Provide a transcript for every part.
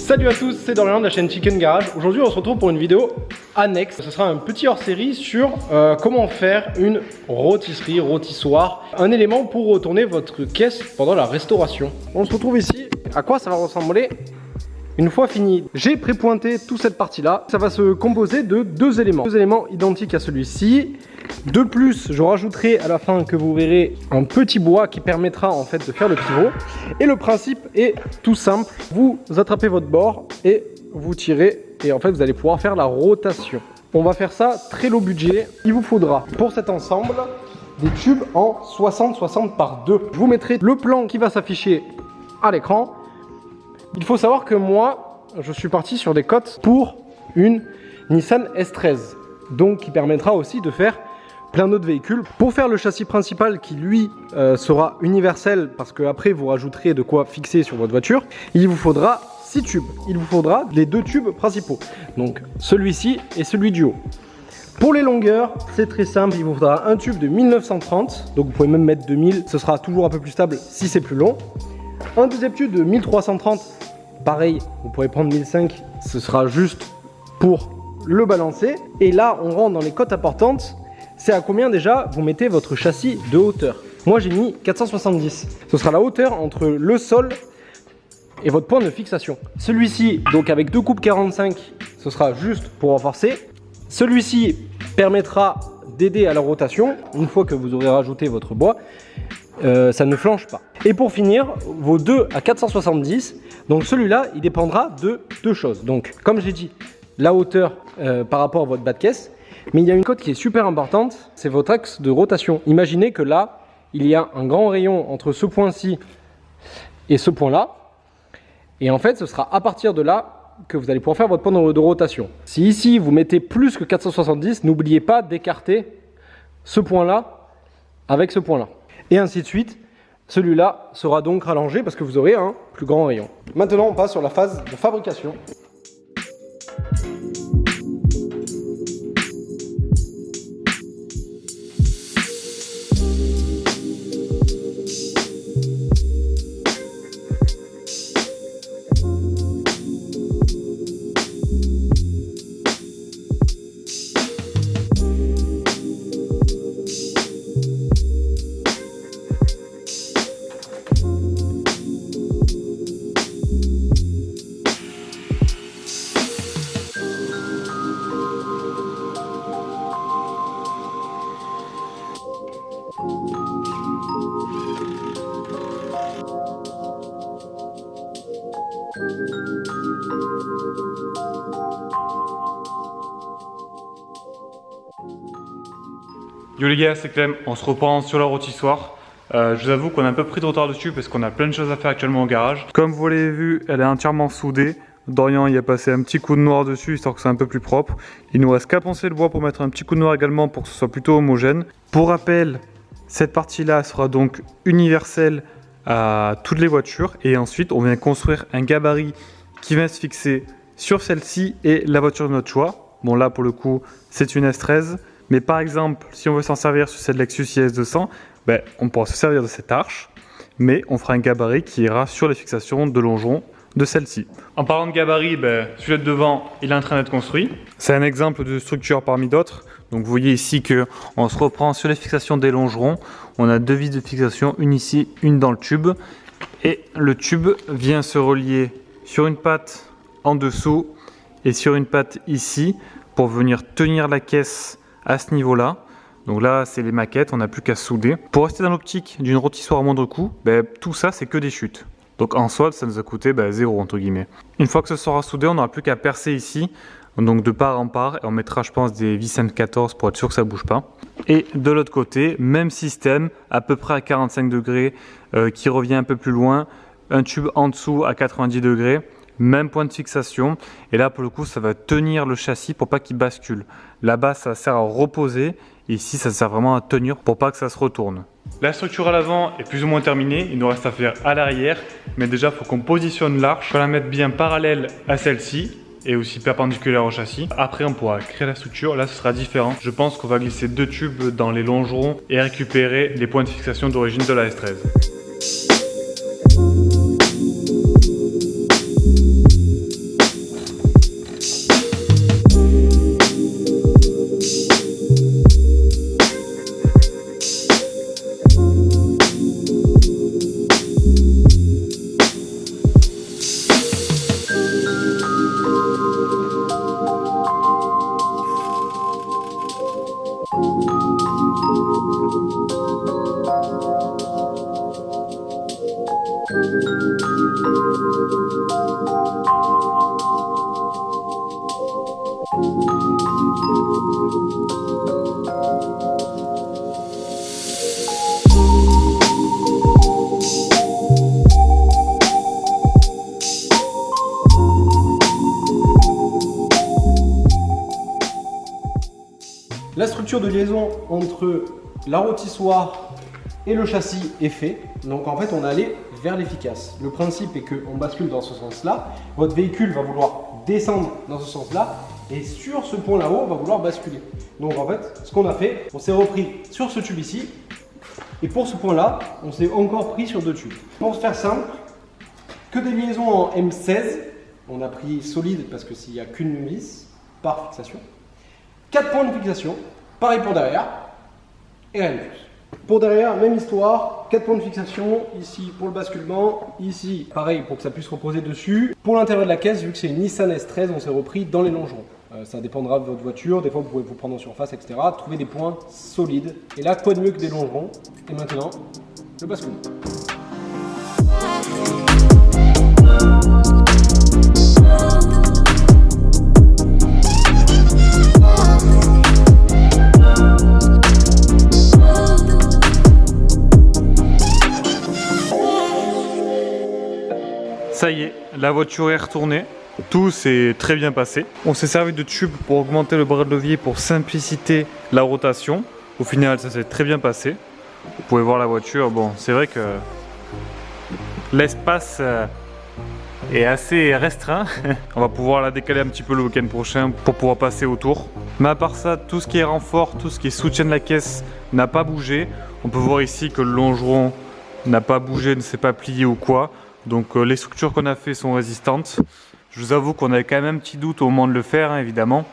Salut à tous, c'est Dorian de la chaîne Chicken Garage. Aujourd'hui on se retrouve pour une vidéo annexe. Ce sera un petit hors-série sur comment faire une rôtisserie, rôtissoir. Un élément pour retourner votre caisse pendant la restauration. On se retrouve ici. À quoi ça va ressembler une fois fini? J'ai prépointé toute cette partie-là. Ça va se composer de deux éléments identiques à celui-ci. De plus, je rajouterai à la fin, que vous verrez, un petit bois qui permettra en fait de faire le pivot. Et le principe est tout simple. Vous attrapez votre bord et vous tirez et en fait vous allez pouvoir faire la rotation. On va faire ça très low budget. Il vous faudra pour cet ensemble des tubes en 60-60 par 2. Je vous mettrai le plan qui va s'afficher à l'écran. Il faut savoir que moi, je suis parti sur des cotes pour une Nissan S13. Donc qui permettra aussi de faire plein d'autres véhicules. Pour faire le châssis principal qui lui sera universel, parce que après vous rajouterez de quoi fixer sur votre voiture, il vous faudra 6 tubes. Il vous faudra les 2 tubes principaux. Donc celui-ci et celui du haut. Pour les longueurs, c'est très simple, il vous faudra un tube de 1930, donc vous pouvez même mettre 2000, ce sera toujours un peu plus stable si c'est plus long. Un deuxième tube de 1330, pareil, vous pourrez prendre 1005, ce sera juste pour le balancer. Et là, on rentre dans les cotes importantes. C'est à combien déjà vous mettez votre châssis de hauteur? Moi, j'ai mis 470. Ce sera la hauteur entre le sol et votre point de fixation. Celui-ci, donc avec 2 coupes 45, ce sera juste pour renforcer. Celui-ci permettra d'aider à la rotation. Une fois que vous aurez rajouté votre bois, ça ne flanche pas. Et pour finir, vos 2 à 470. Donc celui-là, il dépendra de deux choses. Donc, comme j'ai dit, la hauteur par rapport à votre bas de caisse. Mais il y a une cote qui est super importante, c'est votre axe de rotation. Imaginez que là, il y a un grand rayon entre ce point-ci et ce point-là. Et en fait, ce sera à partir de là que vous allez pouvoir faire votre point de rotation. Si ici, vous mettez plus que 470, n'oubliez pas d'écarter ce point-là avec ce point-là. Et ainsi de suite. Celui-là sera donc rallongé parce que vous aurez un plus grand rayon. Maintenant, on passe sur la phase de fabrication. Yo les gars, c'est Clem, on se reprend sur la rôtissoir. Je vous avoue qu'on a un peu pris de retard dessus parce qu'on a plein de choses à faire actuellement au garage. Comme vous l'avez vu, elle est entièrement soudée. Dorian y a passé un petit coup de noir dessus histoire que c'est un peu plus propre. Il nous reste qu'à poncer le bois pour mettre un petit coup de noir également pour que ce soit plutôt homogène. Pour rappel, cette partie-là sera donc universelle à toutes les voitures. Et ensuite, on vient construire un gabarit qui vient se fixer sur celle-ci et la voiture de notre choix. Bon là, pour le coup, c'est une S13. Mais par exemple, si on veut s'en servir sur cette Lexus IS200, on pourra se servir de cette arche, mais on fera un gabarit qui ira sur les fixations de longeron de celle-ci. En parlant de gabarit, celui de devant, il est en train d'être construit. C'est un exemple de structure parmi d'autres. Donc vous voyez ici qu'on se reprend sur les fixations des longerons. On a 2 vis de fixation, une ici, une dans le tube. Et le tube vient se relier sur une patte en dessous et sur une patte ici pour venir tenir la caisse à ce niveau-là. Donc là, c'est les maquettes, on n'a plus qu'à souder. Pour rester dans l'optique d'une rôtissoire à moindre coût, tout ça, c'est que des chutes. Donc en solde, ça nous a coûté 0 entre guillemets. Une fois que ce sera soudé, on n'aura plus qu'à percer ici, donc de part en part, et on mettra, je pense, des vis M14 pour être sûr que ça ne bouge pas. Et de l'autre côté, même système, à peu près à 45 degrés, qui revient un peu plus loin, un tube en dessous à 90 degrés. Même point de fixation, et là pour le coup ça va tenir le châssis pour pas qu'il bascule. Là-bas ça sert à reposer, et ici ça sert vraiment à tenir pour pas que ça se retourne. La structure à l'avant est plus ou moins terminée, il nous reste à faire à l'arrière, mais déjà il faut qu'on positionne l'arche, qu'on la mette bien parallèle à celle-ci, et aussi perpendiculaire au châssis. Après on pourra créer la structure, là ce sera différent. Je pense qu'on va glisser 2 tubes dans les longerons et récupérer les points de fixation d'origine de la S13. La structure de liaison entre la rôtissoire et le châssis est fait. Donc en fait, on est allé vers l'efficace. Le principe est qu'on bascule dans ce sens-là. Votre véhicule va vouloir descendre dans ce sens-là. Et sur ce point là-haut, on va vouloir basculer. Donc en fait, ce qu'on a fait, on s'est repris sur ce tube ici. Et pour ce point-là, on s'est encore pris sur 2 tubes. Pour se faire simple, que des liaisons en M16. On a pris solide parce que s'il n'y a qu'une vis par fixation. 4 points de fixation. Pareil pour derrière. Et rien de plus. Pour derrière, même histoire, 4 points de fixation, ici pour le basculement, ici pareil pour que ça puisse reposer dessus. Pour l'intérieur de la caisse, vu que c'est une Nissan S13, on s'est repris dans les longerons. Ça dépendra de votre voiture, des fois vous pouvez vous prendre en surface, etc. Trouver des points solides. Et là, quoi de mieux que des longerons? Et maintenant, le basculement. Ça y est, la voiture est retournée. Tout s'est très bien passé. On s'est servi de tube pour augmenter le bras de levier pour simpliciter la rotation. Au final, ça s'est très bien passé. Vous pouvez voir la voiture. Bon, c'est vrai que l'espace est assez restreint. On va pouvoir la décaler un petit peu le week-end prochain pour pouvoir passer autour. Mais à part ça, tout ce qui est renfort, tout ce qui est soutien de la caisse n'a pas bougé. On peut voir ici que le longeron n'a pas bougé, ne s'est pas plié ou quoi. Donc les structures qu'on a fait sont résistantes. Je vous avoue qu'on avait quand même un petit doute au moment de le faire, hein, évidemment.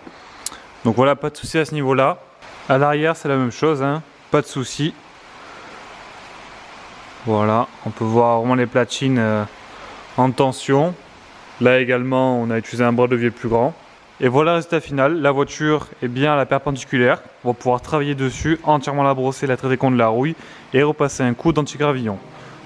Donc voilà, pas de souci à ce niveau-là. À l'arrière, c'est la même chose, hein, pas de souci. Voilà, on peut voir vraiment les platines en tension. Là également, on a utilisé un bras de levier plus grand. Et voilà le résultat final. La voiture est bien à la perpendiculaire. On va pouvoir travailler dessus, entièrement la brosser, la traiter contre la rouille et repasser un coup d'antigravillon.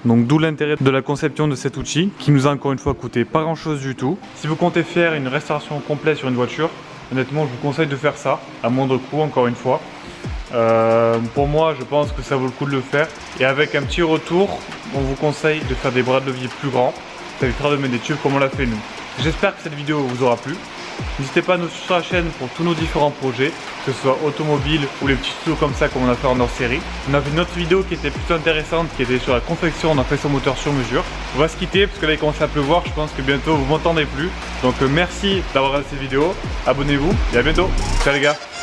Donc d'où l'intérêt de la conception de cet outil qui nous a encore une fois coûté pas grand chose du tout. Si vous comptez faire une restauration complète sur une voiture, honnêtement je vous conseille de faire ça à moindre coût encore une fois. Pour moi je pense que ça vaut le coup de le faire et avec un petit retour on vous conseille de faire des bras de levier plus grands. Ça évitera de mettre des tubes comme on l'a fait nous. J'espère que cette vidéo vous aura plu. N'hésitez pas à nous suivre sur la chaîne pour tous nos différents projets, que ce soit automobile ou les petits tutos comme ça comme on a fait en hors série. On a fait une autre vidéo qui était plutôt intéressante, qui était sur la confection, on a fait son moteur sur mesure. On va se quitter parce que là il commence à pleuvoir, je pense que bientôt vous m'entendez plus. Donc merci d'avoir regardé cette vidéo, abonnez-vous et à bientôt. Ciao les gars.